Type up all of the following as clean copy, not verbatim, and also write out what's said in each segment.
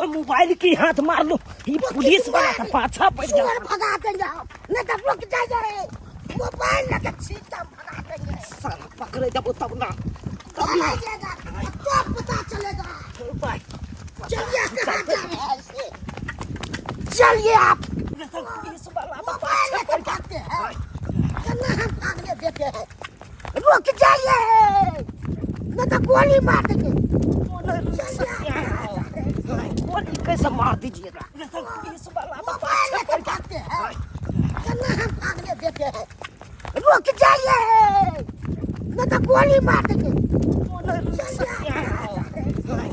तो मोबाइल की हाथ मार लो, ये पुलिस वाला का पाछा पड़ गया। भगा देंगे हम, नहीं तो रुक जाइए। मोबाइल लेके सीधा भगा देंगे। साला पकड़े जब तब ना तब आइएगा तो पता चलेगा। चलिए कहाँ जा रहे हैं ऐसे? चलिए आप। पुलिस वाला का मोबाइल पाछा लेके पड़ भागते हैं, कहाँ हम भागने देते हैं? रुक जाइए, नहीं तो गोली मार देंगे। गोली कैसे मार दीजिएगा? पुलिस वाला का मोबाइल पाछा लेके पड़ गया। भागते हैं, कहाँ हम भागने देते हैं? रुक जाइए, नहीं तो गोली मार देंगे।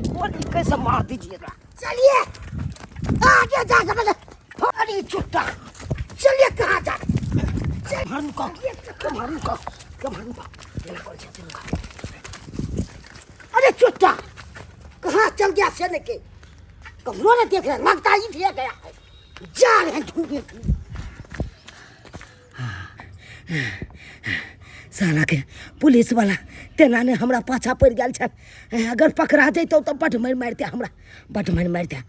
गोली कैसे मार दीजिएगा? चलिए आगे जा सकते। अरे चुट्टा, चलिए कहाँ जा? कमारू का अरे चुट्टा, कहाँ चल गया सेने के? कमरों ने देख रहे, लगता ही दिया गया है। जा रहे हैं ढूंढने। साला के पुलिस वाला तेना ने हमरा पाछा पड़ गया छे। अगर पकड़ा जैतौ तो बट मारते हमरा, बट मारते।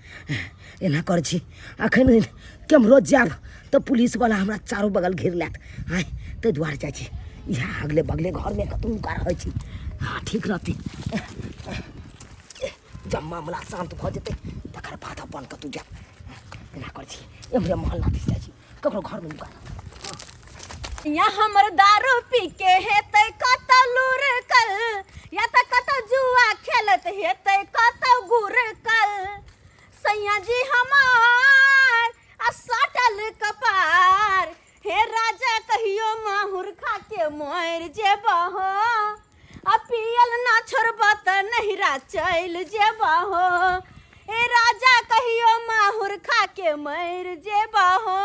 एना कर छी अखन केम्हरो जाब तो पुलिस वाला हमरा चारों बगल घेर लेत। आय ते दुआर जाइ छी, यहाँ अगले बगले घर में कतौ नुका रहै छी। हाँ ठीक रहती। जब मामला शांत भ जेतै तकर बाद अपन कतौ जाब। एना कर छी एम्हरे मोहल्ला दिस जाइ छी, ककरो घर में नुका। यहाँ हमर दारू पी के हेतै कत लूर कल, या त कत जुआ खेलत हेतै कत गुर कल। सैया जी हमार आ सटल कपार, हे राजा कहियो माहुर खा के मर जेबा हो। आ पियल ना छोड़बा त नहिरा चल जेबा हो। हे राजा कहियो माहुर खा के मर जेबा हो।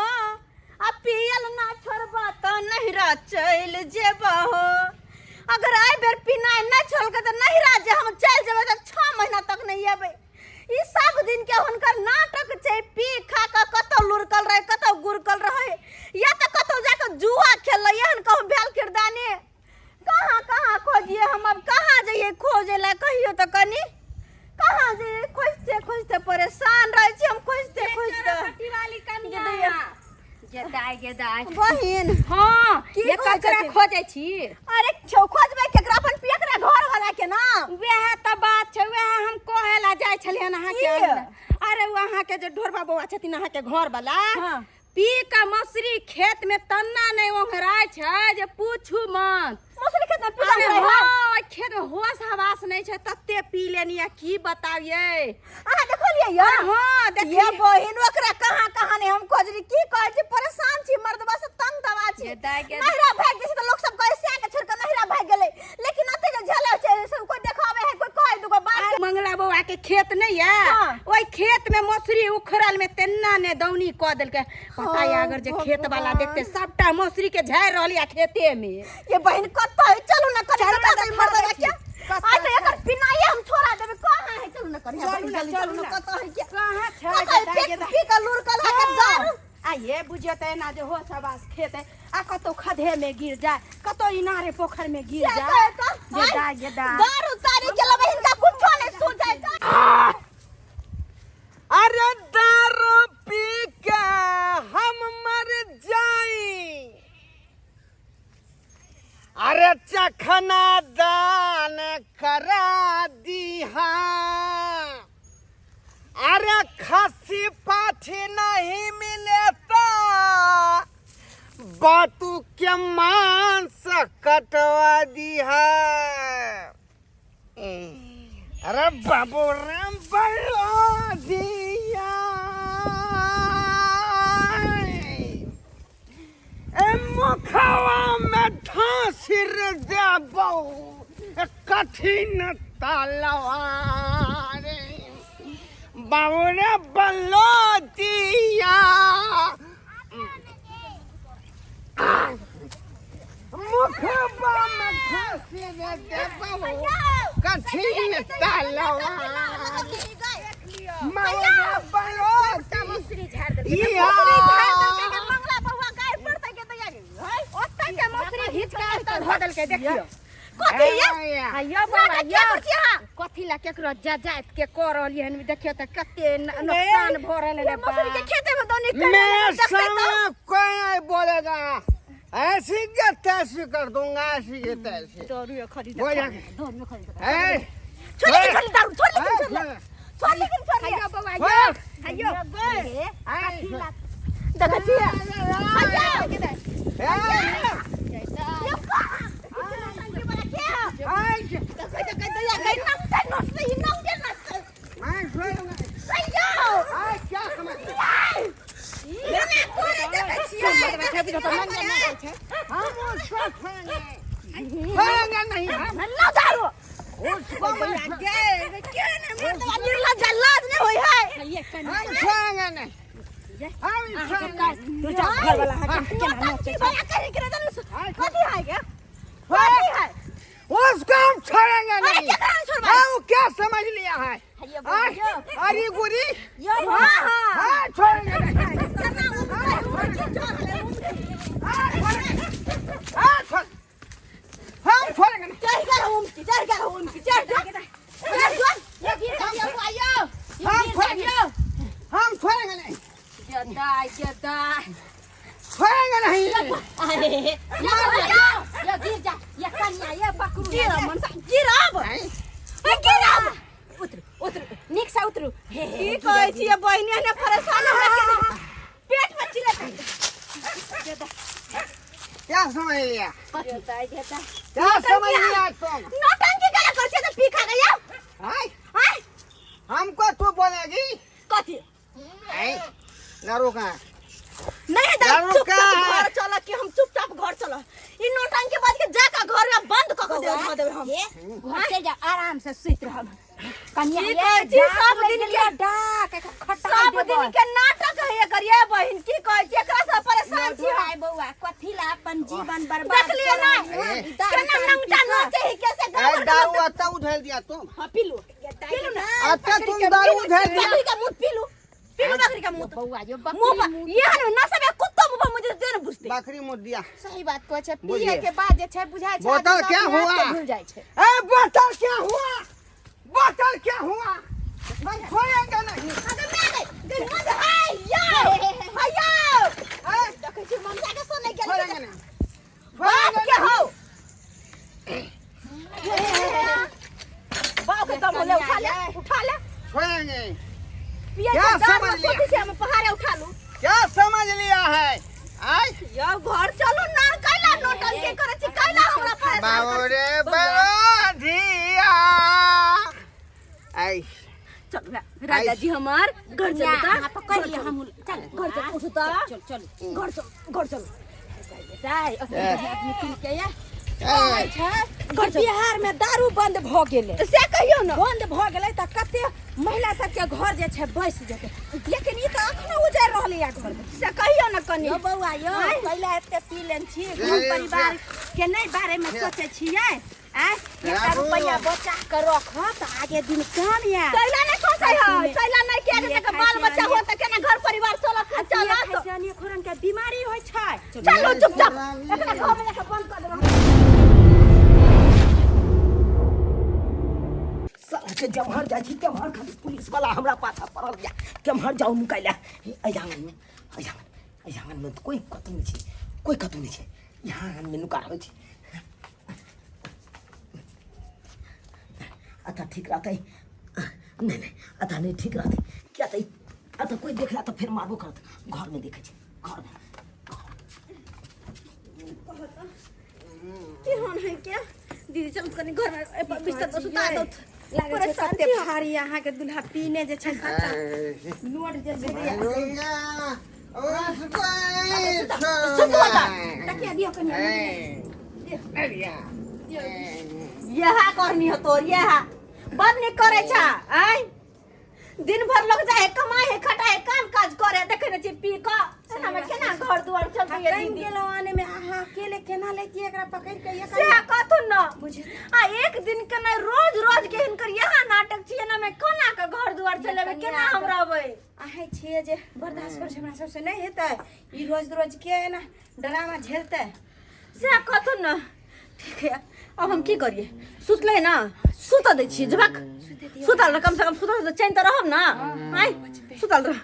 आ पियल ना छोड़बा त नहिरा चल जेबा हो। अगर आइ बेर पिनाइ ना छोड़के त नहिरा जे हम चल जेबै त 6 महीना तक नहीं आबै। ई सब दिन के हुनकर नाटक छै, पी खा के कतौ लुरकल रहे कतौ गुरकल रहे, या त कतौ जाके जुआ खेल एहन कहूँ भेल किरदाने। कहाँ कहाँ खोजिए हम, अब कहाँ जाइए खोजे ला कहियो तो कनी? कहाँ जाइए? खोजते खोजते परेशान रहे छी हम, खोजते खोजते। बहिन हाँ की ये कहै कचरा छथिन? खोजै छी। अरे छौ खोजबै केकरा? अपन पेकरा घर वाला के ना। वह त बात छै, वह हम कहे ला जाय छलियन अहाँ के। की? अरे वो अहाँ के जो ढोरबा बौआ छथिन अहाँ के घर वाला, हाँ। पी का मौसरी खेत में तना नहीं ओंघराय छै जे पूछू मत। मौसरी खेत में पी अरे रहे हैं। हाँ खेत में होश हवास नहीं छै, तत्ते पी लेनी है की बताइए। अहाँ देखलिए या? हाँ ये देखिए। बहिन ओकरा कहाँ कहाँ ने हम खोजली, की कहै छी परेशान छी, मर्दबा से तंग दबा छी। नहिरा भाग जैसे तो लोग सब कहे से के छोड़ के नहिरा भाग गेले, लेकिन अते जे झले छै सब कोई देखावे है, कोई कहे दुगो बात। मंगला बौआ के खेत नहीं है, हाँ। ओई खेत में मौसरी उखड़ल में तेन्ना ने दौनी क देलके। पता है अगर जे खेत वाला देखते सबटा मौसरी के झाड़ रहलिया खेते में। ये बहिन कत है? चलू ना करी चलू बता ना, दे मर्दबा देखिए। के। आज तो एकर पिनाई हम छोड़ा देबे, कहाँ है? चलू ना करी चलू ना, चलू ना, कत है के? कहाँ छै? कत है? पी के लूर कल है के दारू। आ ये बुझते ना जो हो सबास खेत है, आ कतो खधे में गिर जाए, कतो इनारे पोखर में गिर जाए। गेदा दारू तारी के लबे इनका कुछो नहीं सूझे का। अरे दारू पी के हम मर जाई, अरे चखना दान करा दीहा। अरे खसी पाठी नहीं मिले तो बातू के मांस कटवा दीहा। अरे बाबू राम बड़ा दिया मुखवा में ठासिर देबो कठिन तलवार। बाबू रे बलो दिया मुखवा में ठासिर देबो कठिन तलवार। मारा बलो मौसरी झाड़ दे। या मंगला बउआ गाय पड़तै के तैयारी है। ओत्ते के मौसरी घीच के तो धो देलके देखियो। कथी ये? हैया बौआ क्या या करछी अहाँ? कथी कथी ला केकरो जात के कर रहली हन देखियो त कते नुकसान भ रहल है मौसरी के खेते में दौनी कर मैं सामने कोई नहीं बोलेगा, ऐसी के तैसी कर दूंगा, ऐसी के तैसी। दारू खरीद वो जा दारू खरीद ए छोड़ लेकिन दारू छोड़ लेकिन छोड़ लेकिन छोड़ खाइयो बउआ छोड़। खाइयो कथी ला देखा छिया उसको हम छोड़ेंगे नहीं। हम क्या समझ लिया है? अरे गुरी हाँ छोड़ेंगे नहीं। हम छोड़ेंगे नहीं। हम छोड़ेंगे नहीं। छोड़ेंगे नहीं। नीक से उतरू की कहै छियै बहिनी ने परेशान हो पेट में चिलत क्या समझ लिया? क्या नौटंकी समझ लिया तुम? नौटंकी करा कर से तो पी खा गया हाय हाय हमको तू बोलेगी? कथी हाय ना रोका। नहीं दारू चुपचाप का है। घर चला कि हम चुपचाप घर चला ई नौटंकी बात के जाका घर में बंद क के दे हम घर से जा आराम से सुत रह कन्या की ये कहै छी सब दिन के डाक खट्टा सब दिन के नाटक है करिए बहिन की कहै छी एकरा से परेशान छी हाय बउआ कथी ला अपन जीवन बर्बाद देख लियो ना केना नंगटा नाचे ही कैसे गाँव दारू अत्ता उधेल दिया तुम। हां पीलू पीलू ना अत्ता तुम दारू उधेल दिया। बकरी का मुंह पीलू पीलू बकरी का मुंह बउआ जो मुंह पर ये ना सब कुत्ता मुंह पर मुझे देन बुझते बकरी मुझ दिया। सही बात को छे बोलिए। पिए के बाद जे छे बुझाय छे बोतल आदमी क्या अपने आप हुआ? के भूल जाय छे ए बोतल क्या हुआ? बोतल क्या हुआ? हम खोलेंगे नहीं। अरे मैं दिन में हाय यो हायो देखे छी ममता के सुने के खोलेंगे नहीं। बात खोलेंगे के नहीं। हो बाप के कम ले उठा ले खोलेंगे। पिए क्या के दारू समझ लिया? सोची से हम पहाड़े उठा लूं क्या समझ लिया है? आय यो घर चलो ना कैला नोटन के करे छी कैला हमरा पास बाबूरे बरोधिया। आय चल राजा जी हमार घर चलो ता हां पकड़ लिया हम चल घर चल उठ ता चल चल घर चल जाय आदमी किन के या आय घर बिहार में दारू बंद भ गेले से कहियो ना बंद भ गेले त कते महिला सब के घर जे छे बस जेते लेकिन ई त अखनो उजैर रहले या घर में से कहियो ना कनी यो बउआ यो पहिले एते पी लेन छी घर परिवार के नहीं बारे में सोचे छियै आ एकटा रुपया बचा के रख त आगे दिन काम या कैला नहीं सोचै है कैला नहीं के के बाल बच्चा हो त केना घर परिवार चलत चला तो खाइसानी खुरन के बीमारी होय छै चलो चुपचाप एकरा घर में जाके बंद कर दे साला के जमहर जाइ छी केम्हर खाली पुलिस वाला हमरा पाछा पड़ल या केम्हर जाऊ मुकाइला अजांगन में कोई कतौ नहीं छै कोई कतौ नहीं छै यहाँ में नुका रहल छी अच्छा ठीक रहते नहीं अच्छा नहीं ठीक रहते क्या तो अच्छा कोई देखला तो फिर मारबो करत घर में देखे छै घर में की होन है क्या दीदी चल कनी घर में बिस्तर पर सुता दो लागे छै कते भारी अहाँ के दुल्हा पीने जे छै खट्टा नोट जे छै तकिया दियो कन्या यह करनी हो तोर यह बद नहीं करे छा आई दिन भर लोग जाए कमाए है खटाए काम काज करे देखे न छी पी का एना में केना घर दुआर चलते ये कहीं दीदी गेलो आने में आहा अकेले केना लेती एकरा पकड़ के ये से कथु न आ एक दिन के न रोज रोज के हिनकर यहाँ नाटक छिए ना में कोना के घर दुआर चले में केना हमरा बे आहे छिए जे बर्दाश्त कर हमरा सब से नहीं हेतै ई रोज रोज के ना ड्रामा झेलते से कथु न ठीक है अब हम की करिए सुतले ना सुत दै छियै जबाक सुतल रह कम से कम सुतल चैन त रहब ना आइ सुतल रह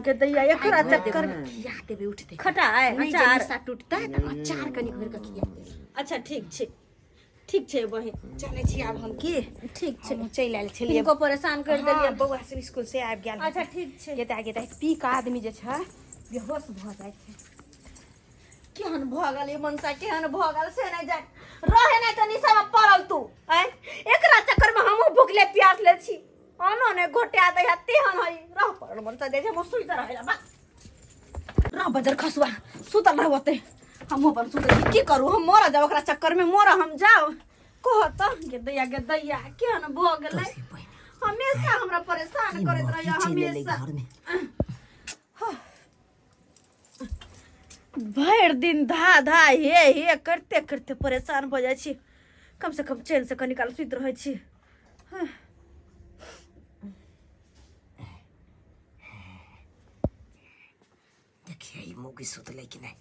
के दैया एकरा चक्कर खिया देबे उठते खटाए नहीं अचार जब सा टूटता त अचार कनी घर के खिया देबे अच्छा ठीक छै बहिन चले छी आब हम की ठीक छै हम चलि आयल छलिए इनको परेशान कर देलिए बौआ से स्कूल से आबि गेल अच्छा ठीक छै गेता पी के आदमी जे छै बेहोश भ जाइ छै केहन भ गेल मनसा केहन भ गेल से नहीं जान रहे नहीं तो निशा में पड़ल तू हैं एकरा चक्कर में हमहू भूखले प्यास ले छी अनो ने घोटिया दे तेहन हई रह पड़ल मनसा दे छै सुई त रहेला बा रह बजर खसुआ सुतल रहबते हम अपन सुतल छी की करू हम मोरा जाओ ओकरा चक्कर में मोरा हम जाओ कहत गे दैया केहन भ गेलै हमेशा हमरा परेशान करैत रहया हमेशा भर दिन धा हे करते करते परेशान हो जाइ छी कम से कम चैन से कनी काल सुत रहै छी देखिए ई मौगी सुतले कि नहीं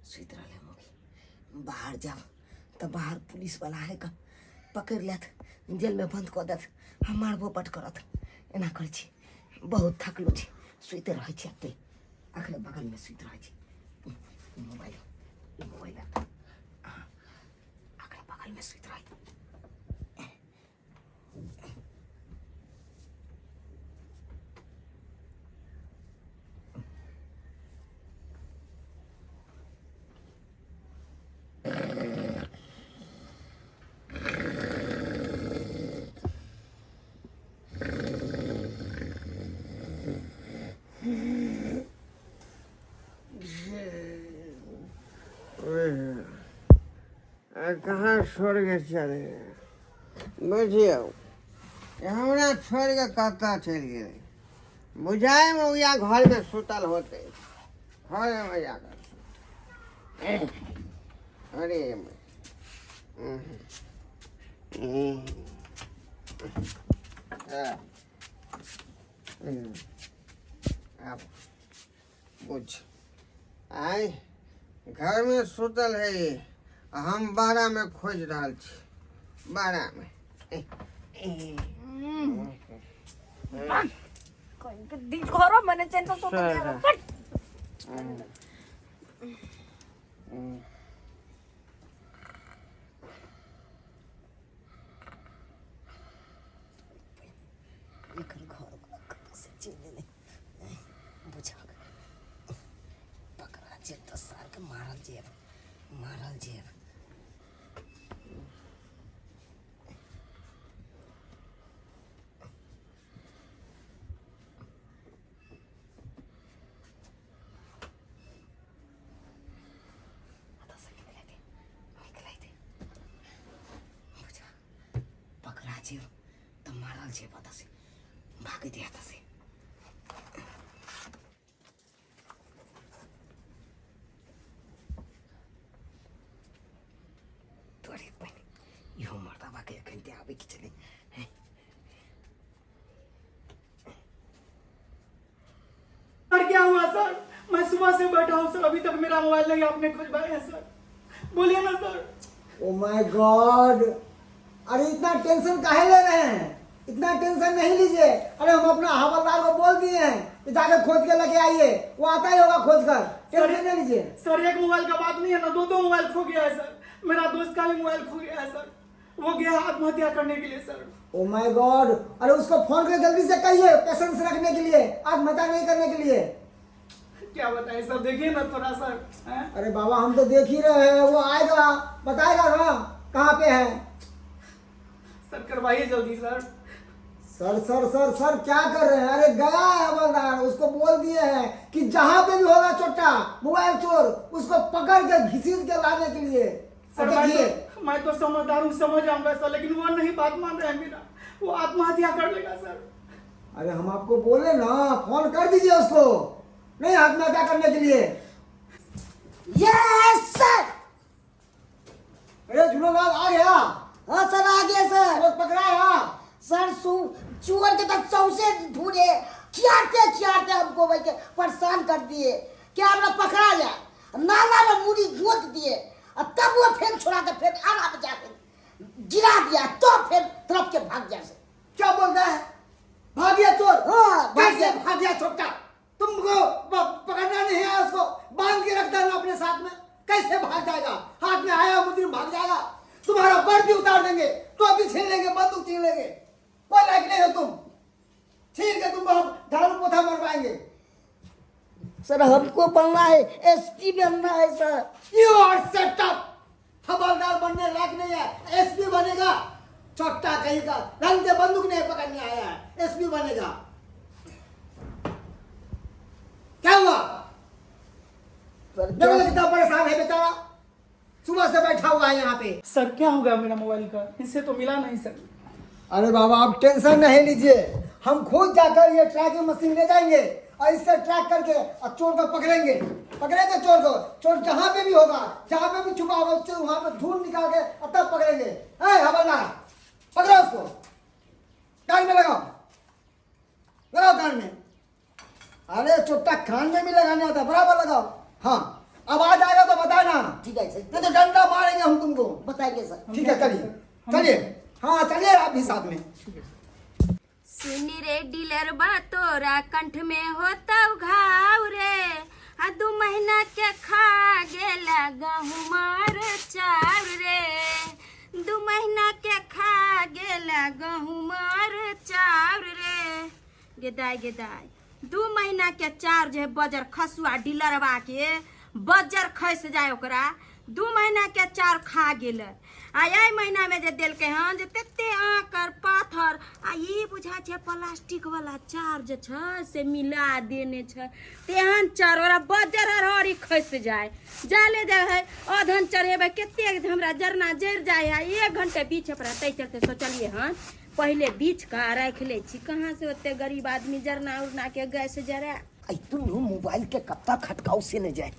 सुत रहले मौगी बाहर जाओ तो बाहर पुलिस वाला है का पकड़ लेत जेल में बंद कर देत हम मारबो पट करत एना कर छी बहुत थकलो छी सुते रहे छी अते अखरे बगल में सुत रहे छी मोबाइल अखरे बगल में सुत रहे कहाँ छोड़ के चले बुझियो हमरा छोड़ के कतऽ चलि गेलै बुझाए मौया घर में सुतल होते घर में जाकर अरे अब बुझ आय घर में सुतल है हम बाड़ा में खोज रहा छी बाड़ा में घरो मने चैन से सुत पकड़ा जेब 10 साल के मारल जेब पकड़ा जेब तो मारल जेब से भाग दिया से तोरे पहले यो मर्दाबा के एखन आवे की चले सर क्या हुआ सर मैं सुबह से बैठा हूँ सर अभी तक मेरा मोबाइल नहीं आपने खुलवाया है सर बोलिए ना सर ओ माय गॉड अरे इतना टेंशन काहे ले रहे हैं इतना टेंशन नहीं लीजिए अरे हम अपना हवलदार को बोल दिए हैं कि जाके खोज के लेके आइए वो आता ही होगा खोज कर टेंशन नहीं लीजिए सर एक मोबाइल का बात नहीं है ना दो मोबाइल खो गया है सर मेरा दोस्त का भी मोबाइल खो गया है सर वो गया आत्महत्या करने के लिए सर ओ माय गॉड अरे उसको फोन करके जल्दी से कहिए पेशेंस रखने के लिए आत्महत्या नहीं करने के लिए क्या बताए सर देखिए ना थोड़ा सर अरे बाबा हम तो देख ही रहे हैं वो आएगा बताएगा ना कहाँ पे है सर करवाइए जल्दी sir sir sir sir sir क्या कर रहे हैं अरे गया है हवलदार उसको बोल दिए हैं कि जहां पे भी होगा चोट्टा मोबाइल चोर उसको पकड़ के घसीट के लाने के लिए सर मैं तो समझदार हूँ समझ जाऊंगा सर लेकिन वो नहीं बात मान रहे हैं मेरा वो आत्महत्या कर लेगा सर अरे हम आपको बोले ना फोन कर दीजिए उसको नहीं आत्महत्या करने के लिए यस सर अरे झूलोलाल आ गया हाँ सर आ गया सर वो पकड़ा है सर चूअर के तक सौसे ढूंढे, खियाते हमको भाई के परेशान कर दिए। क्या हमरा पकड़ा जाए, नाला में मुड़ी गोत दिए और तब वो फिर छोड़ा के फिर आगा पे जाके गिरा दिया, तो फिर तरफ के भाग गया। क्या बोल रहा है? भाग गया चोर? हाँ, भाग कैसे गया। भाग गया छोटा? तुमको पकड़ना नहीं है, उसको बांध के रखता है अपने साथ में, कैसे भाग जाएगा? हाथ में आया मुजरिम भाग जाएगा। तुम्हारा बर्द भी उतार देंगे, तो अभी छीन लेंगे, बंदूक छीन लेंगे। कोई लायक नहीं हो तुम, छीन के तुम हम झाड़ू पोछा मरवाएंगे। सर हमको बनना है, एसपी बनना है sir. You are set up, हवलदार बनने लायक नहीं है, एसपी बनेगा। छोटा कहीं का रंग से बंदूक नहीं पकड़ने आया है, एसपी बनेगा। क्या हुआ? सर देखो कितना परेशान है बेचारा, सुबह से बैठा हुआ है यहाँ पे। सर क्या होगा मेरा मोबाइल का, इससे तो मिला नहीं सर। अरे बाबा आप टेंशन नहीं लीजिए, हम खुद जाकर ये ट्रैकिंग मशीन ले जाएंगे और इससे ट्रैक करके और चोर को पकड़ेंगे चोर को। चोर जहाँ पे भी होगा, जहाँ पे भी छुपा होगा, उससे वहाँ पे ढूंढ निकाल के और तब पकड़ेंगे। है हवलदार, पकड़ो उसको, कान में लगाओ कान में। अरे चुट्टा कान में भी लगाने आता, बराबर लगाओ। हाँ आवाज आएगा तो बताना, ठीक है सर, नहीं तो डंडा मारेंगे हम तुमको। बताइए सर। ठीक है चलिए चलिए, हाँ चलिए आप भी साथ में। सुनी रे डीलर बा तोरा कंठ में होता घाव रे, आ 2 महीना के खा गेला गहुमार चाव रे, 2 महीना के खा गेला गहुमार चाव रे। गेदाय 2 महीना के चार जे बजर खसुआ डीलरवा के बजर खस जाए ओकरा, 2 महीना के चार खा गेल। आ एहि महीना में जे देलकै हन जे तते आकर पाथर आ ई बुझा छै प्लास्टिक वाला चार जे छै से मिला देने छै, तेहन चार ओरा बजर हरहरी खस जाए जाले जाए है। अधन चढ़ेबै कते हमरा जरना जर जाए है, 1 घंटे बीच पर तै चलते सोचलिए हन पहले बीच का रख ले छी, कहाँ से ओते गरीब आदमी जरना उरना के गैस जरा। आई तुम मोबाइल के कब तक खटकाओ से न जाए,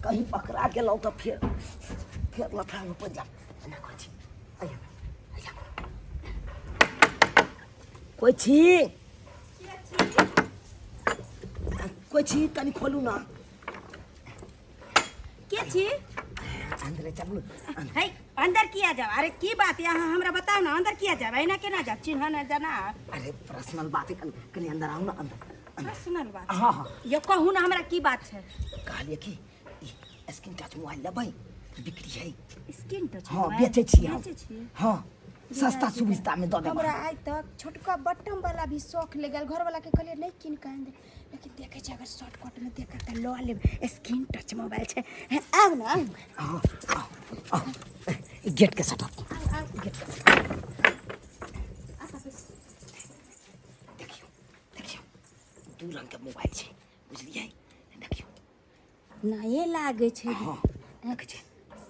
कहीं पकड़ा के लो तो फिर लफड़ा में पड़ जा। कोई छी कनी खोलू ना। के छी? अंदर चलू। है अंदर किया जाओ? अरे की बात यहाँ हमरा बताओ ना, अंदर किया जाओ? ना केना जाओ, चिन्ह न जाना। अरे पर्सनल बात है, कनी अंदर आओ ना। अंदर पर्सनल बात? हाँ ये कहू ना हमरा की बात है। कहलिए कि स्क्रीन टच मोबाइल लेबै, बिक्री है। Screen touch? हाँ बेचे छी हम। बेचे छी? हाँ सस्ता सुविधा में दे देब। हमरा आज तक छोटका बटन वाला भी शौक ले गेल, घर वाला के कहलिए नहीं किन के आन दे, लेकिन देखे छै अगर शॉर्टकट में देख के लो लेब। स्क्रीन टच मोबाइल छै, आब ना। हाँ आओ गेट के सट देखियो 2 रंग के मोबाइल छै, बुझलिए? देखियो ना ये लागे छै। हाँ देखे छै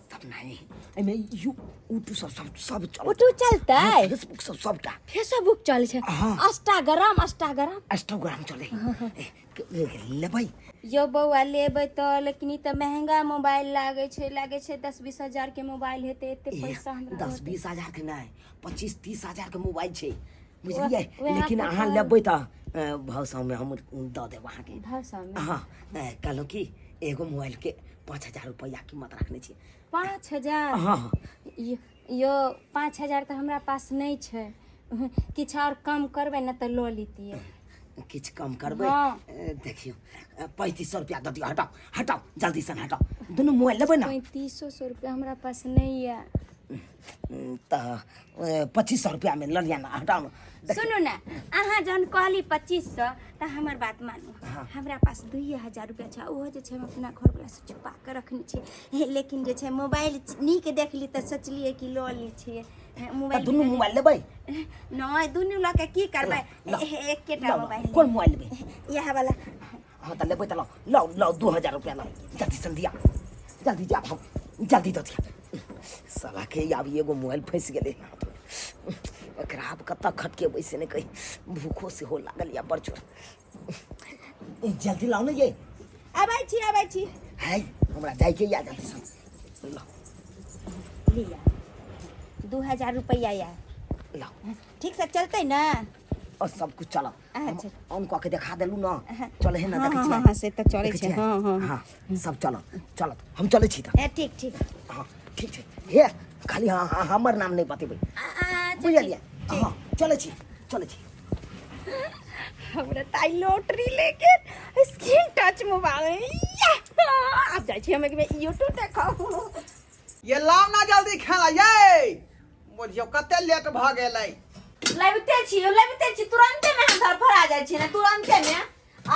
तब नहीं एमे यूट्यूब सब यूट्यूब चलता है, फेसबुक सबटा। फेसबुक चल छै, हाँ। इंस्टाग्राम चले लेबै। यो बौआ लेबै तो, लेकिन ई तो महंगा मोबाइल लागे छै 10-20 हजार के मोबाइल हेते, एते पैसा हमरा 10-20 हजार के नहीं 25-30 हजार के मोबाइल छै, बुझलिए? वहाँ लेकिन अहाँ लेबै तो भाव में हम दऽ देब अहाँ के। हाँ कहलहुँ कि एगो मोबाइल के 5,000 रुपया कीमत रखने छी। 5,000? हाँ यो 5,000 तो हमरा पास नहीं छै, किछ और कम करबै ना तो लो लीतिए। किछ कम करबै? हाँ। देखियो 3500 रुपया दऽ दियौ। हटाओ जल्दी से हटाओ। दुनू मोबाइल लेबै ना? 3500 रुपया हमरा पास नहीं है। तो 2500 रुपया में लऽ लिया ना, हटाओ ना। सुनू ना, अहाँ जहन कहली 2500 तो हमर बात मानू। हमरा पास 2,000 रुपया छै, ओहो जे छै हम अपना घर वाला से छुपा के रखने छियै, लेकिन जे छै मोबाइल नीक देखली तो सोचलिए कि लऽ ली छियै मोबाइल। दुनू मोबाइल लेबै? नहीं दुनू लऽ के की करबै, एकेटा मोबाइल। कोन मोबाइल लेबै? यह वाला। हाँ तो लेबै तो लो 2,000 रुपया लो, जल्दी से दिया, जल्दी जा, जल्दी दऽ दिया। साला के आब एगो मोबाइल फंस गेलै, एकरा आब कतऽ खटकेबै से नहि कही, भूखो सेहो लागल या बड़ जोर। जल्दी लाओ ने ये। आबै छी। है हमरा जाइके या जल्दी से लो। लिया 2,000 रुपया या लाओ ठीक से चलते ना। और सब कुछ चलो अच्छा। उनको के दिखा देलू ना चले है ना हाँ, देखै हाँ, छियै हाँ, से तो चले देखै छै, छियै? हाँ, हाँ, हाँ सब चलो चलो हम चले छी त ठीक ठीक। हाँ ठीक छै हे खाली हाँ हाँ हमर नाम नहीं बतेबै बुझलियै हाँ चले छी चले छी हमरा ताई लॉटरी लेके स्क्रीन टच मोबाइल अब जाइ छी हम एक बेर यूट्यूब देखाऊ। ये लाओ ना जल्दी खाना ये बुझियो कते लेट भ गेलै। लबिते छी तुरंते में हम घर पर आ जाइ छी ने तुरंते में।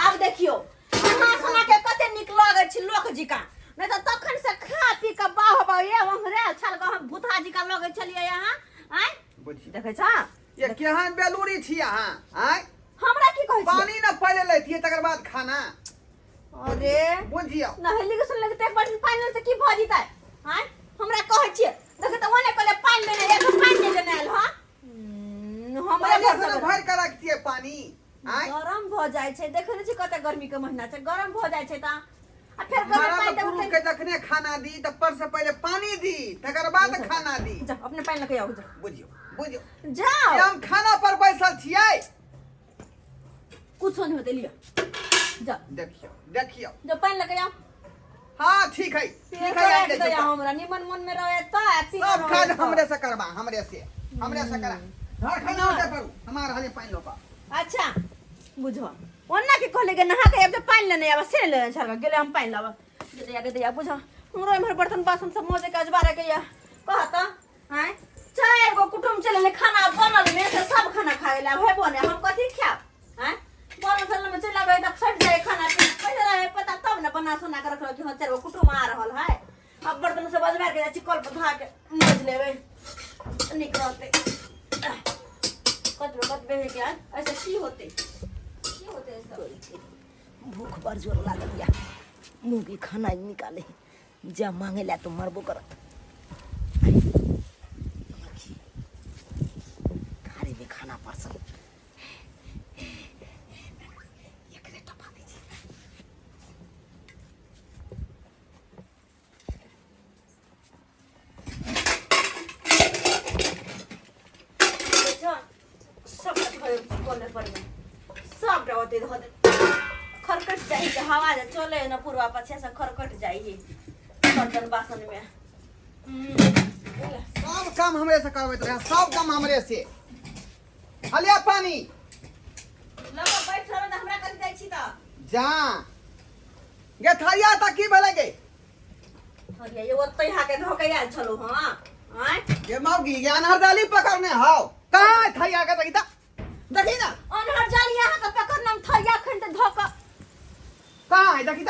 आब देखियो खाना खाना के कते नीक लागै छी लोक जिका नहीं तो तखन से खा पी के बाह ये हमरे छल हम भूथा जिका लगै छलिए यहाँ आय बुझियो देखै छ ये केहन बेलूरी छी अहाँ आय हमरा की कहै छी पानी न पहले लेतिए तकर बाद खाना अरे बुझियो नहेली के सुनले के एक बाल्टी पानी ले त की भ जितै आय हमरा कहै छी देखे त ओने कहले पानी लेने एक पानी ले लेने ह हमरा पहले से भर के रखतिए पानी आय गरम भ जाय छै देखै नै छी कते गर्मी के महीना छै गरम भ जाय छै त आ फेर गरम पानी पुरुष देबै के जखने खाना दी त पर से पहले पानी दी तकर बाद खाना दी जा अपने पानी लेके आओ जा बुझियो बुझियो जाओ ये हम खाना पर बैसल छियै कुछ नहीं होते लिया जा देखियो देखियो जो पानी लेके आओ हाँ ठीक है ठीक है बैठ गया हमरा निमन मन में रहे त सब खान हमरे से करबा हमरे से करा घर खाना होते करू हमार हाले पानी लो का अच्छा बुझो ओन्ना के कहले के नहा के अब पानी लेने आबे से ले छल गेले हम पानी लाबे दे दे बुझो हमरो इमहर बर्तन बासन सब मोजे के अजबारे के या कहत हैं चार गो कुटुम चले खाना बनल में से सब खाना खाए ला भाई बने हम कथि खाब हैं बनल चल में चला गए तक सट जाए खाना पहले रहे पता तब न बना सुना के रखलो कि हां चार गो कुटुम आ रहल है अब बर्तन सब अजबार के चिकल पर धा के मोज लेबे निक रहते कत बेहे क्या ऐसे की होते ऐसा भूख बड़ जोर लागल या मुंह के खाना निकाले जा मांगे ला तो मरबो करत थारी में खाना परसल एकरे टपा दीजिए सब कोने पर में सब होते धोते खरकट जाई के हवा जे चले न पूर्वा पछे से खरकट जाई बर्तन बासन में सब काम हमरे से करबैत रहे सब काम हमरे से हलिया पानी लगा बैठ रहो त हमरा कथि जाई छी त जा गे थारिया त की भेलै गे अरे ये ओतै हाके धोके आयल छलो हां आय ये मौगी ये अनहर डाली पकड़ने हाउ कहाँ थारिया के देखी ना अनहर जाली यहाँ का पकड़ नाम थरिया खंड धोका कहाँ है देखी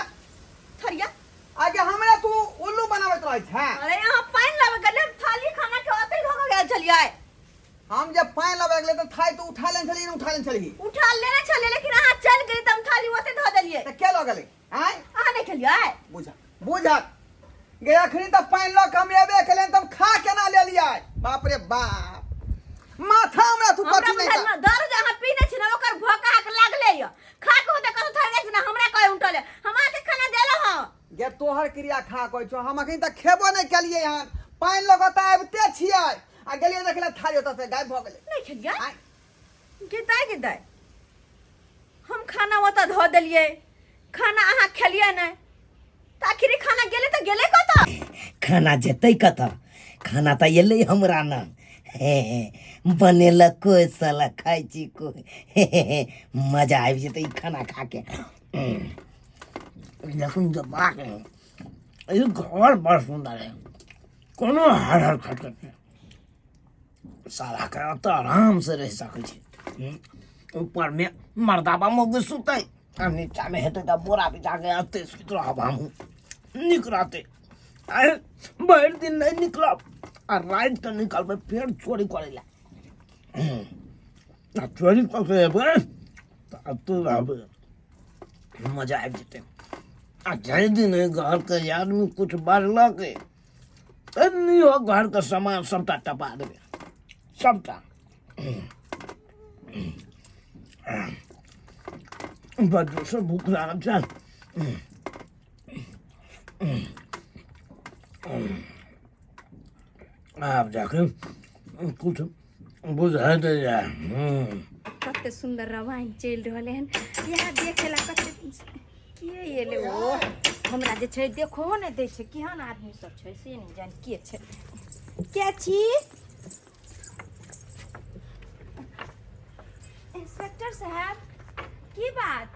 थरिया आगे हमरा तू उल्लू बनावत रहे छै अरे यहाँ पानी लावे गले थाली खाना के ओतै धोके गेल छलिए हम जब पानी लबे गेले तो थाई तो उठा लेन छली उठा लेन छली उठा लेने छले लेकिन अहाँ चल गई त हम थाली ओतै धो देलिए त के ल गेले आय अहाँ नहीं खेलिए बुझा गे अखनी त पानी ल के हम एबे केले तब खा केना ले लिया बाप रे बाप माथा हमरा तू हमरा कथि नहीं बुझल दर जहाँ पीने छी ना ओकर भोका के लागले य खा के होते कतो थाली देखि ना हमरा कहे उठले हमरा के खाना देलो ह गे तोहर क्रिया खा कहै छौ हम अखनी तक खेबो नहीं केलिए यहाँ पानी लगत आबते छियै आ गेलिए देखले थारी ओत से गायब भ गेले नहीं खेलिए किताय हम खाना ओतऽ धो देलिए खाना अहाँ खेलिए नहीं त आखिर खाना गेले त गेले कत खाना जेतै कत खाना त एलै हमरा न बनेलक कोई साला खाइ छी कोई मजा आबि जेतै खाना खा के देखुन जब बात ये घर बड़ सुंदर है कोनो हर खटखट नहीं साला के तो आराम से रह सकै छै ऊपर में मर्दाबा मौगी सुतै आ नीचा में हेतै त बोरा बिछा के अते सुत रहब हमहूँ नीक रहतै आइ भरि दिन नहीं निकलब आ रात के निकलबै फेर चोरी करे ला आ चोरी कऽ के एबै त तू रहबै मजा आबि जेतै आ जाहि दिन घर के आदमी कुछ बारलक तनियो घर के सामान सबटा टपा देबै सबटा बड्ड से भूख लागल चल आब जाके कुछ बुझा दे जा कते सुंदर रवाइन चल रहले हन यहाँ देखेला कते के एले ओ हमरा जे छै देखो ने दै छै केहन आदमी सब छै से नहीं जान के छै क्या छी इंस्पेक्टर साहब की बात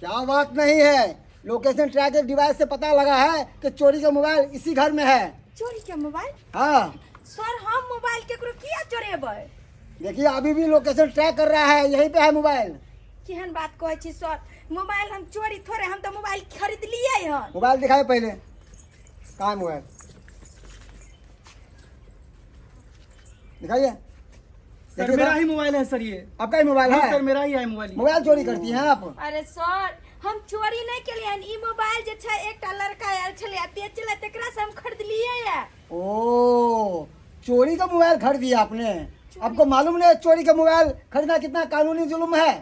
क्या बात नहीं है, लोकेशन ट्रैकर डिवाइस से पता लगा है कि चोरी का मोबाइल इसी घर में है। चोरी के मोबाइल हाँ सर हम मोबाइल केकरो किया चोरेबै देखिए अभी भी लोकेशन ट्रैक कर रहा है, यहीं पे है मोबाइल। केहन बात कहै छी सर मोबाइल हम चोरी थोड़े हम तो मोबाइल खरीद लिए हन मोबाइल दिखाए पहले, कहाँ है मोबाइल दिखाइए। सर देखिए मेरा तो, ही मोबाइल है सर ये। आपका ही मोबाइल हाँ, है? सर मेरा ही है मोबाइल। मोबाइल चोरी करती हैं आप? अरे सर हम चोरी नहीं केलिए हन ई मोबाइल जे छै एकटा लड़का आयल छले बेचले तकरा से हम खरीद लिए है ओ चोरी का मोबाइल खरीद दिया आपने? आपको मालूम नहीं चोरी का मोबाइल खरीदना कितना कानूनी जुल्म है?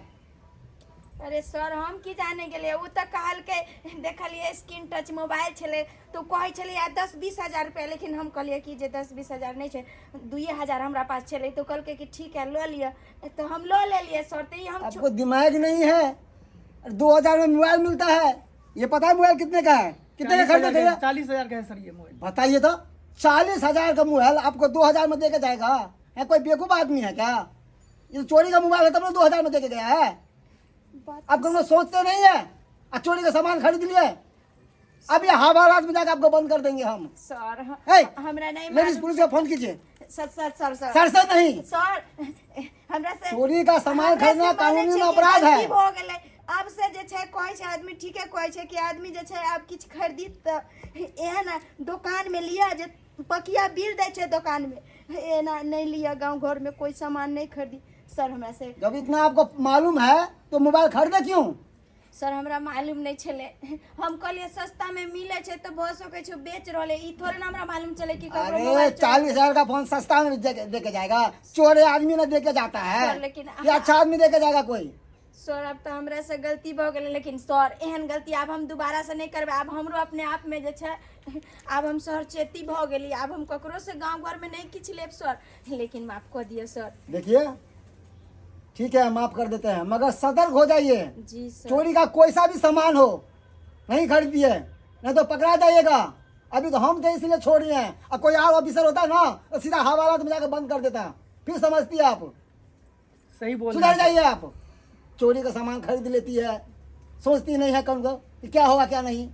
अरे सर हम की जाने गेलिए वो तो कहल के देखलिए स्क्रीन टच मोबाइल छले तो कहै छले 10-20 हजार रुपया लेकिन हम कहलिए कि जे 10-20 हजार नहीं छे 2,000 हमरा पास छले तो कहल के कि ठीक है लो लिया तो हम लो ले लिए सर तो ये हम आपको दिमाग नहीं है? 2,000 में मोबाइल मिलता है, ये पता है मोबाइल कितने का है? कितने का खरीदा था? 40,000 का है सर ये मोबाइल। बताइए तो 40,000 का मोबाइल आपको 2,000 में देके जाएगा? है कोई बेवकूफ आदमी है क्या? ये चोरी का मोबाइल है तब ना 2,000 में देके गया है। आप कभी सोचते नहीं है? चोरी का सामान खरीद लिए, अब ये हवालात में जाकर आपको बंद कर देंगे हम। सर हे, हमरा नहीं लेडीज पुलिस को फोन कीजिए। Sir sir sir sir sir से नहीं, सर हमरा से चोरी का सामान हमरा खरीदना से बोले कानूनी छै कि अपराध है। गलती भ गेलै अब से जे छै कहै छै आदमी ठीके कहै छै कि आदमी जे छै आब किछ खरीदी त एहन दुकान में लिया जे पकिया बिल दै छै दुकान में एना नहीं लिया गांव घर में कोई सामान नहीं खरीदी सर हमरा से जब इतना आपको मालूम है तो मोबाइल खरीदे क्यों? सर हमरा मालूम नहीं छले हम कहलिए सस्ता में मिले छै तो भ सकै छै बेच रहले ई थोड़े ना हमरा मालूम चले कि ककरो अरे मोबाइल 40,000 का फोन सस्ता में देके जाएगा? चोरे आदमी ना देके जाता है, सर, लेकिन ये अच्छा आदमी देके जाएगा कोई? सर अब तो हमरा से गलती भ गेलै लेकिन सर एहन गलती अब हम दोबारा से नहीं करबे अब हमरो अपने आप में जे छै अब हम सर चेती भ गेली अब हम ककरो से गांव घर में नहीं किछ लेब सर लेकिन माफ कर दिए सर देखिए ठीक है माफ कर देते हैं, मगर सतर्क हो जाइए। जी सर चोरी का कोई सा भी सामान हो नहीं खरीदिए, नहीं तो पकड़ा जाइएगा। अभी तो हम तो इसलिए छोड़ रहे हैं, और कोई और ऑफिसर होता ना तो सीधा हवालात में जाकर बंद कर देता। फिर समझती है आप, सही बोल सुधर जाइए आप। चोरी का सामान खरीद लेती है, सोचती नहीं है कौन को कि क्या होगा क्या नहीं।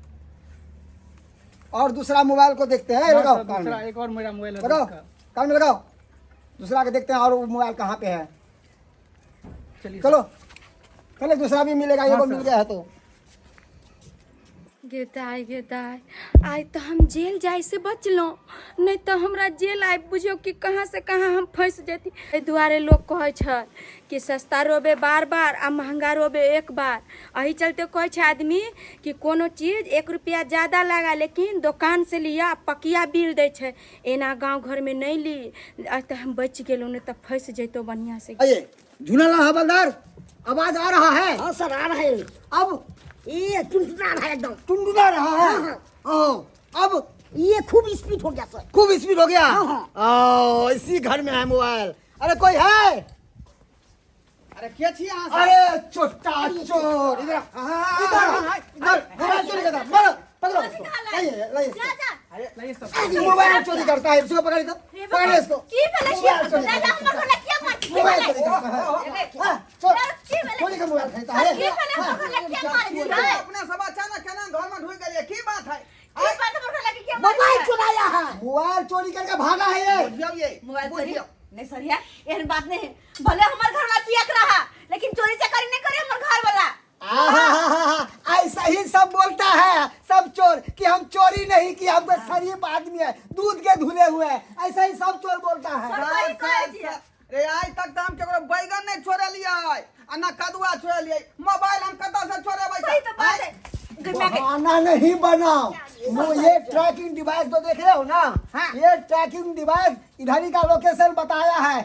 और दूसरा मोबाइल को देखते हैं, लगाओ कान दूसरा में, एक और मेरा मोबाइल है लगाओ उसका। कान में लगाओ, दूसरा के देखते हैं और वो मोबाइल कहाँ पे है। चलिए चलो चलो दूसरा भी मिलेगा, ये हाँ, को सर। मिल गया है तो। गेदाय आइ तो हम जेल जाए से बचलौं नहीं तो हमरा जेल आइ बुझियो कि कहाँ से कहाँ हम फंस जेती एहि दुआरे लोग कहै छै कि सस्ता रोबे बार बार आ महंगा रोबे एक बार एही चलते कहै छै आदमी कि कोनो चीज 1 रुपया ज़्यादा लगा लेकिन दुकान से लिया पकिया बिल दै छै एना गांव घर में नहीं ली तो हम बच गेलौं नहीं तो फंस जैतौ बढ़िया से आइए झूनाला हवलदार, आवाज आ रहा है? हाँ सर आ रहे हैं, अब ये टुनटुना रहा है एकदम, टुनटुना रहा है। हाँ, ओ, अब ये खूब स्पीड हो गया सर। खूब स्पीड हो गया। हाँ, ओ, इसी घर में है मोबाइल। अरे कोई है? अरे क्या छी यहाँ से? अरे चोटा चोर इधर इधर मोबाइल चोरी करता है। मारो पकड़ो इसको, लाइए लाइए इसको। लाइए सब ये मोबाइल चोरी करता है, इसको पकड़, पकड़ इसको। मोबाइल चोरी करता है। मोबाइल चोरी करता है। हाँ, चोरी का मोबाइल खरीदता है। हाँ, अपना सब अचानक केना घर में ढुक गेलिए, की बात है? मोबाइल चुराया है। मोबाइल चोरी करके भागा है ये। बुझियो ये, मोबाइल चोरी बुझियो। नहीं सर यार एहन बात नहीं है भले हमार घर में पियक रहा लेकिन चोरी चकारी नहीं करे हमार घर वाला ऐसा ही सब बोलता है सब चोर कि हम चोरी नहीं किया, हम तो शरीफ आदमी है, दूध के धुले हुए हैं। ऐसा ही सब चोर बोलता है। सही कहे छियै। रे आज तक तो हम केकरो बैगन नहीं छोड़े लिया आ ना कदुआ छोड़े लिए, मोबाइल हम कतौ से छोड़े सही तो बात है गम्या के बहाना नहीं बनाओ। ये ट्रैकिंग डिवाइस तो देख रहे हो ना, ये ट्रैकिंग डिवाइस इधर ही का लोकेशन बताया है।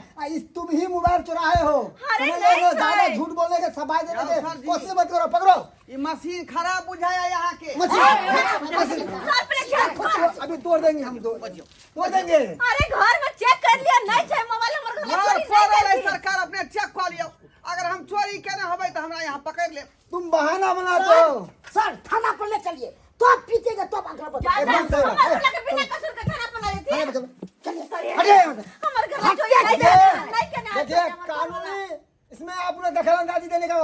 तुम ही मोबाइल चुराए हो। अरे समझ नहीं रहे हो? ज्यादा चुराए। झूठ बोलने के सफाई देने के सर जी। कोशिश मत करो। पकड़ो ये मशीन खराब बुझाया यहाँ के। मछली सर पे क्या अभी तोड़ देंगे हम, तोड़ देंगे। अरे घर में चेक कर लिया नहीं चाहिए मोबाइल हमारे घरला घर चोरी पर नहीं आले करती। सरकार अपने चेक कऽ लियो। अगर हम चोरी केने होबै त हमरा यहाँ पकड़ ले। तुम बहाना बनाते हो। सर थाना पर ले चलिए, तो पीटेगा तो अगला बता। एक बात सही हमारे बात। घरला के बिना कसूर के खाना बना देती है। चलिए हटे यहाँ से। हमारे घरला चोरी नहीं देखिए करना देखिए, कानूनी इसमें आप लोग दखलंदाजी देने का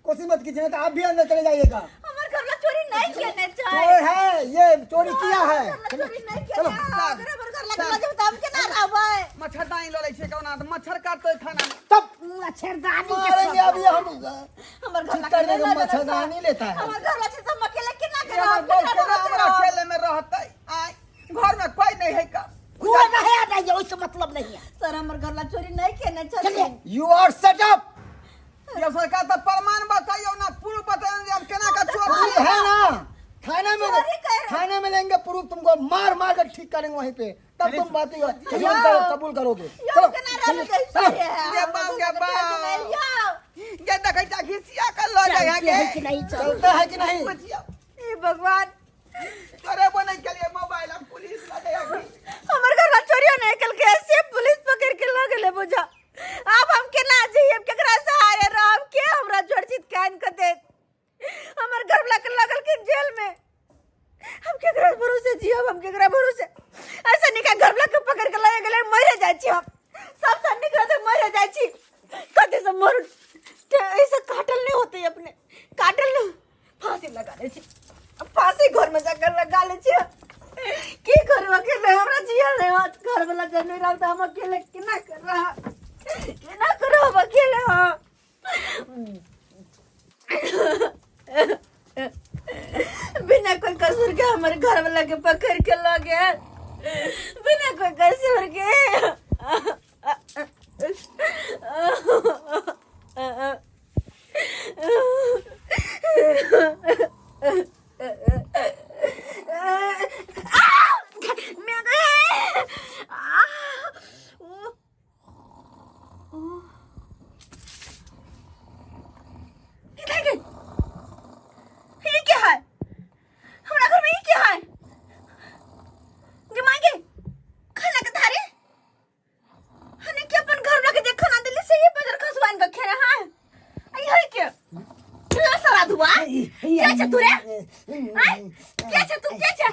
कोशिश मत कीजिए, तो आप भी अंदर चले जाइएगा। हमारे घरला चोरी नहीं करना चोर चाहिए। है ये, चोरी किया है। घरला चोरी नहीं चलो, करना। अगर हमारे घरला के लगे तो हम के ना रहबै। मच्छरदानी ल लै छै कौना त मच्छर काटतै खाना में। तब मच्छरदानी मारेंगे अभी हम। हमारे घरला ठीक करने का मच्छरदानी लेता है। हमारे घरला से सब अकेले के ना ये करो। हमर बहुत केना हमरा अकेले में रहतै। आय घर में कोई नहीं है का। वो नहीं आ जाइए, उससे मतलब नहीं है। सर हमारे घरला चोरी नहीं करना चाहिए। चलिए। You are set up. ये सरकार त प्रमाण बताइयो ना, प्रूफ बताइयो जे हम केना का चोर चोरी छी। है ना, चोरी कर- थाने में लेंगे प्रूफ, तुमको मार मार कर ठीक करेंगे वहीं पे, तब तुम बात कबूल करोगे। यो चलो के ना रहबै के चलो। सही है। ये बाप के बाप। ये देखै ता घिसिया कर लो जाए चलते हैं कि के। नहीं चलते? चलते है कि नहीं? बचिया। हे भगवान, अरे बने के लिए मोबाइल अब पुलिस लगे आके। हमारे घरला चोरी नहीं कल के ऐसे पुलिस पकड़ के लगे ले बुझा। अब हम के ना जाइए, केकरा सहारे रहब, के हमरा चोरचित कान के दे। हमारे घरला के लगल के जेल में हम केकरा भरोसे जियब, हम केकरा भरोसे। ऐसा निका घरला के पकड़ के लगे गेले मरे जाय छी हम। सब सन निकल तो मरे जाय छी। कते से मर ऐसे काटल नहीं होते अपने, काटल न फांसी लगा ले छी। अब फांसी घर में जाकर लगा ले छी। की करू अकेले, हमरा जियल नहीं होत। घर वाला जन नहीं रहा तो हम अकेले केना कर रहा, केना करो हम अकेले। हाँ बिना कोई कसूर के हमारे घर वाला के पकड़ के लगे, बिना कोई कसूर के। ये क्या है? हमारा घर में ये क्या है? जमाएंगे खाना के थारी हने के अपन घर लगे देख खाना दिल्ली से ये बजर खसवान का खेरा है। आई है क्या क्या सारा दुआ क्या छ तू रे? हां क्या छ तू, क्या छ?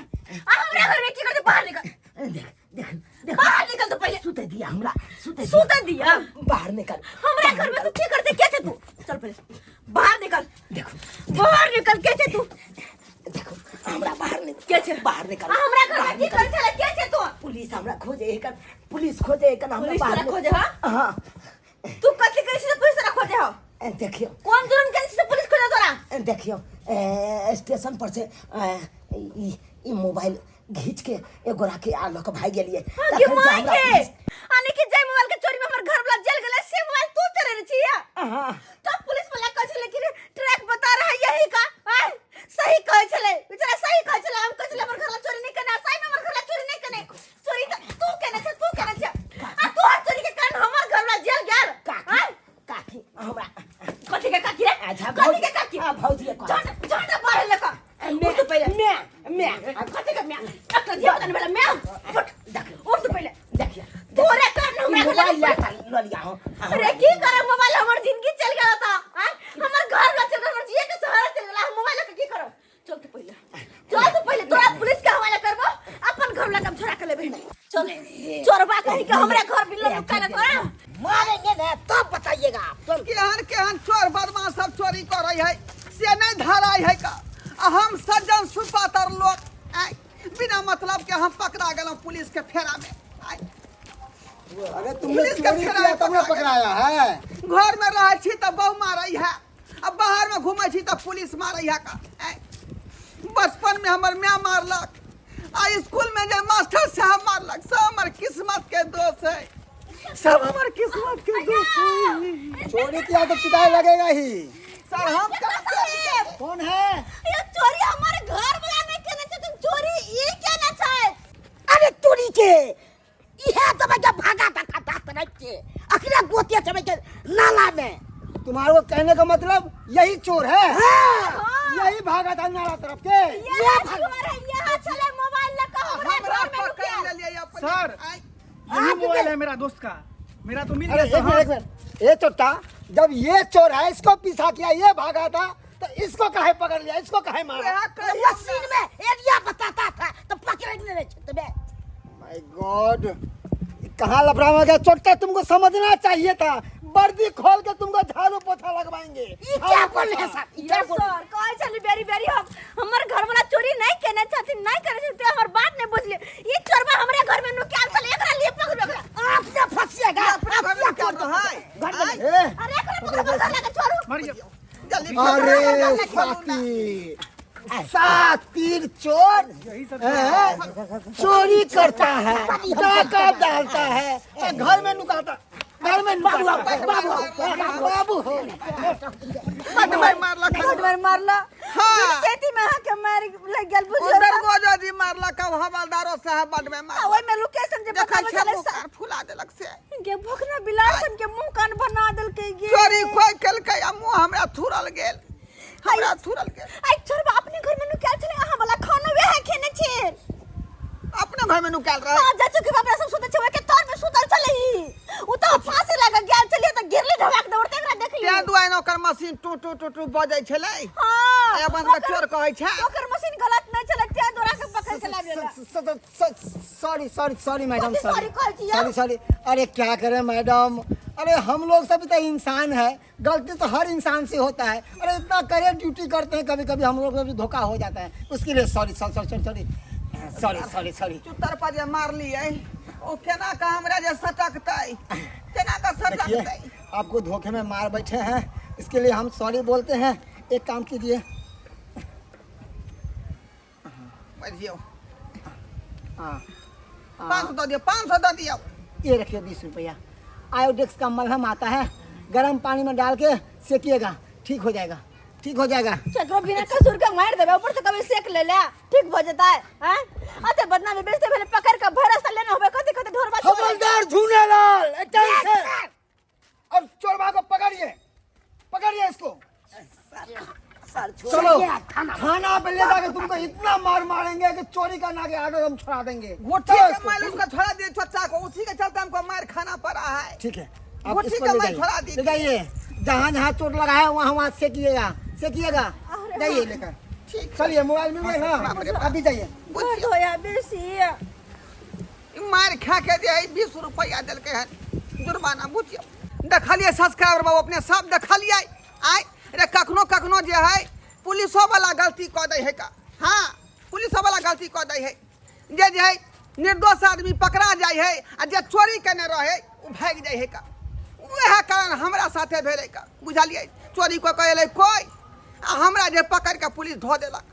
आ हमरा घर में की करते? बाहर निकल, देख देख देख, बाहर निकल तो पहले। सुते दिया हमरा, सूता दिया बाहर निकल। हमरा घर में तू की करते? क्या छ तू? चल पहले बाहर निकल, देखो बाहर निकल। क्या छ तू? देखो हमरा बाहर निकल, क्या छ? बाहर निकल। हमरा घर में की कर चला? क्या छ तू? पुलिस हमरा खोजे एकन, पुलिस खोजे एकन हमरा पुलिस बाहर तोरा खोजे हां? हाँ तू कथी कैसे से पुलिस तोरा खोजे हो? देखियो कौन जुर्म कैसे से पुलिस खोजे तोरा? देखियो स्टेशन पर से ई मोबाइल घींच के एगो राके आ लोग भाग गेलिए। के मार के आने के जाय मोबाइल के चोरी में हमर घर वाला जेल गेले, से मोबाइल तू चले रे छिया। हां तो पुलिस वाला कह छले कि ट्रैक बता रहा है यही का। हां सही कह छले, बेचारा सही कह छले। हम कह छले हमर घर वाला चोरी नहीं करना, सही में हमर घर वाला चोरी नहीं करने। चोरी तो तू कहने छ, तू कहने छ। आ तू हर चोरी के कारण हमर घर वाला जेल गेल। काकी काकी हमरा कथी के काकी रे? अच्छा कथी के काकी? हां भौजी को जान बाहर लगा मैं तो पहले मैं कथी के मैं अकल दिया बताने वाला मैं उठ देखियो उठ तो पहले। देखियो तोरे कारण हमरा मोबाइल ले लिया हो। अरे की करे? मोबाइल हमर जिंदगी चल गया था। हां हमर घर वाला चल, हमर जिए के सहारा चल गया। हम मोबाइल के की करो? चल तो पहले, चल तो पहले तोरा पुलिस के हवाले करबो, अपन घर वाला कम छोड़ा के लेबे। चल चोरबा कहि के हमरा घर बिल्लो लुका ना तोरा मारेंगे ना तब बताइएगा आप। चल केहन केहन चोर बदमाश सब चोरी करे है से नहीं धराई है का। आ हम सज्जन सुपातर लोग आय बिना मतलब के हम पकड़ा गेलौं पुलिस के फेरा में। आय अरे तुमने पुलिस के चोरी फेरा किया में तुमने पकड़ाया है। घर में रह छी त बहु मारई है, अब बाहर में घूमे छी त पुलिस मारई है का। आय बचपन में हमर माँ मारलक, आ स्कूल में जे मास्टर साहब मारलक, सब हमर किस्मत के दोष है, सब हमर किस्मत के दोष है। चोरी किया तो पिटाई लगेगा ही। सर हम कौन है? ये चोरी हमारे घर वाला नहीं करने से, तुम चोरी ये क्या ना चाहे? अरे तोरी के इहे तो मैं भागा था खाता तरह के अखिला गोतिया चले के नाला में। तुम्हारे को कहने का मतलब यही चोर है? हाँ। यही भागा था नाला तरफ के। ये चोर है, यहाँ चले मोबाइल लगा हमरा हमरा घर में पकड़ लुकिया। ले लिए अपन। सर आय यही मोबाइल है मेरा दोस्त का। मेरा तो मिल अरे गया एक मिनट, एक मिनट। ये चोट्टा, जब ये चोर है, इसको पीछा किया, ये भागा था, तो इसको काहे पकड़ लिया, इसको काहे मारा? तो मशीन में एरिया बताता था तो पकड़ने नहीं छे तुम्हें। माय गॉड, कहाँ लफड़ा हो गया चोट्टा? तुमको समझना चाहिए था, वर्दी खोल के तुमको झाड़ू पोछा लगवाएंगे। ये क्या बोल रहे सर? ये क्या यस बोल सर, कहे चली बेरी बेरी हम हमर घर वाला चोरी नहीं करने चाहती, नहीं करे सकते, हमर बात नहीं बुझले। ये चोरबा हमरे घर में नु क्या चले, एकरा लिए पकड़ो। आपने फंसिएगा। अपने घर में क्या तो है? ए, अरे एकरा पकड़ो, घर लगा छोड़ू। मर गया। जल्दी अरे सातिर, सातिर चोर चोरी करता है, डाका डालता है, घर में नुकाता, घर में नुकाता। बाबू हो, बड़ मारला। हाँ। सेती में के मार लग गेल बुझियो। उधर गोजा जी मारला का हवलदारों साहब बड में मार। ओय में लोकेशन जे देखा पता चले छे फुला देलक से। के भोकना बिलाड़ सन के मुंह कान बना देल के गे। चोरी कोई केलकै आ मुंह हमरा थुरल गेल, हमरा थुरल गेल। आई चोरबा अपने घर में नु क्या चले, अहाँ वाला खानो वे है खेने छे। अपने घर में नुकाल रहा हां जाचो के बापरा सब सुते छे के तोर में सुतल चले ही। उ तो फांसी लगा गेल चलिए तो गिरली ढवाक दौड़ते एकरा देख ली। क्या दुआइन ओकर मशीन टू टू टू टू बजै छलै। हां ए अपन के चोर कहै छै। ओकर मशीन गलत नहीं चले, त्या दौड़ा के पकड़ के ला देला। सॉरी मैडम, कथी sorry कहै छी यार? सॉरी। अरे क्या करें मैडम, अरे हम लोग सब तो इंसान है, गलती तो हर इंसान से होता है। अरे इतना करे ड्यूटी करते हैं, कभी कभी हम लोग को भी धोखा हो जाता है, उसके लिए सॉरी। चुतर पर जे मारलियै ओ केना का हमरा जे सटकतै, केना का देखिए, सटकतै। आपको धोखे में मार बैठे हैं, इसके लिए हम सॉरी बोलते हैं। एक काम कीजिए, बुझियो हाँ 500 दे दियो, 500 दे दियो। ये रखिए 20 रुपया। आयोडेक्स का मलहम आता है, गर्म पानी में डाल के सेकिएगा, ठीक हो जाएगा, ठीक हो जाएगा। चक्रो बिना कसूर के मार देबे, ऊपर से कभी सेक ले ले, ठीक हो जाता है। हैं अते बदनामी बेचते पहले पकड़ के भरोसा लेना होबे, कथि कथि ढोरबा छोड़। हवलदार झूलेलाल, एकदम से और चोरबा को पकड़िए इसको। सर चलो थाना पे ले जाके तुमको इतना मार मारेंगे कि चोरी करना के आगे हम छोड़ा देंगे। गोटी के माल उसका छोड़ा दिए चच्चा को, उसी के चलते हमको मार खाना पड़ा है। ठीक है, आप गोटी इसको का ले मैं छोड़ा जाइए, दी। ले जाइए, जहाँ चोट लगा है वहाँ सेकिएगा। जाइए लेकर। ठीक चलिए, मोबाइल में बाप रे ना, बाप। अभी जाइए। बड़ होया बेसी। मार खा के दे 20 रुपया दिल के है जुर्माना। बुझियो देखलिए सब्सक्राइबर बाबू अपने सब देखलिए। आय रे कखनो जे है पुलिसो वाला गलती कऽ दै है का। हाँ पुलिसो वाला गलती कऽ दै है, जे है निर्दोष आदमी पकड़ा जाय है आ जे चोरी केने रहे उ भाग जाय है का। वह कारण हमरा साथे भेलै का, बुझलिए। चोरी को कहले कोई आ हमरा जे पकड़ के पुलिस धो देलक।